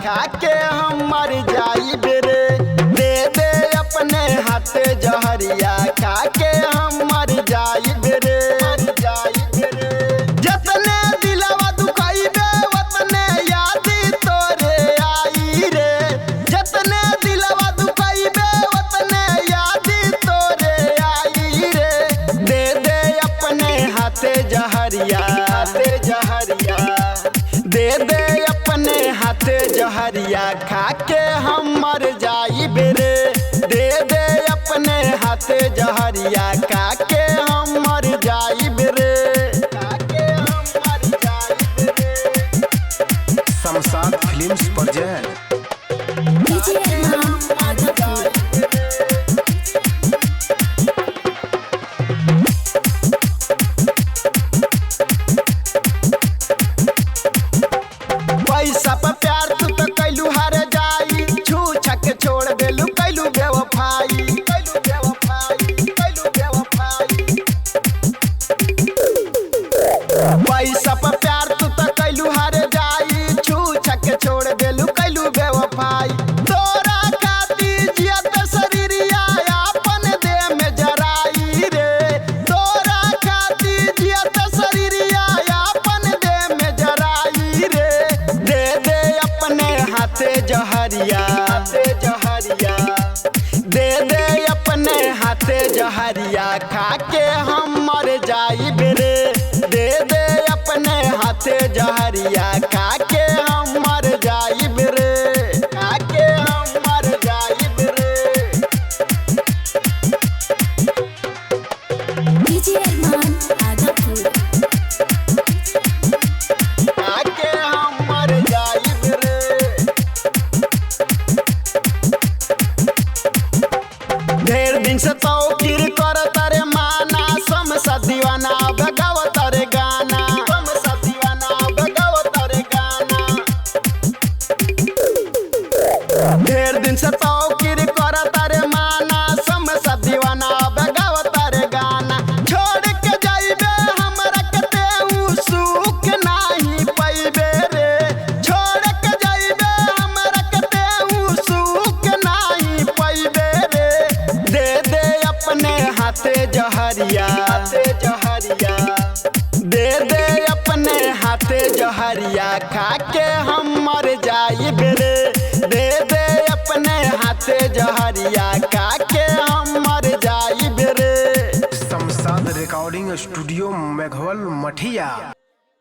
खा के हम मर जाइब रे। दे दे अपने हाथे जहरिया खा के हम मर जाइब रे। जतने दिलवा दुखाइबे वतने याद तोरे आई रे। जतने दिलवा दुखाइबे वतने याद तोरे आई रे। दे दे अपने हाथे जहरिया दे दे अपने हाथे जहरिया खा के हम मर जाइब रे। दे दे अपने हाथे जहरिया खा के हम मर जाइब रे। शमशाद फिल्म्स प्रेजेंट पैसा पर प्यार तू तो कैलू हार जाई। छू छक छोड़ देलू कैलू बेवफाई। पैसा पर प्यार तू तो कैलू हार जाई। छू छक छोड़ देलू कैलू बेवफाई। तोरा खाती जियत शरीरिया अपन देह में जराई रे। तोरा खाती जियत शरीरिया अपन देह में जराई रे। दे दे अपने हाथे जहरिया दे दे अपने हाथे जहरिया खा के हम मर जाइब रे। दे दे अपने हाथे जहरिया खा के हम मर जाइब रे। खा के हम मर जाइब रे। खा के हम मर जाइब रे। ढेर दिन से तौकीर कर तारे माना। शमशाद दीवाना बगाव तारे गाना। ढेर दिन से तौकीर कर तारे माना। शमशाद दीवाना बगाव तारे गाना। छोड़ के जाइबे हमरा के तेऊ सुख नाही पैबे रे। छोड़ के जाइबे हमरा के तेऊ सुख नाही पैबे रे। दे दे अपने हाथे जहरिया दे दे अपने हाथे जहरिया खा के हम मर जाइब रे। दे दे अपने हाथे जहरिया खा के हम मर जाइब रे। शमशाद रिकॉर्डिंग स्टूडियो मेघवल मठिया।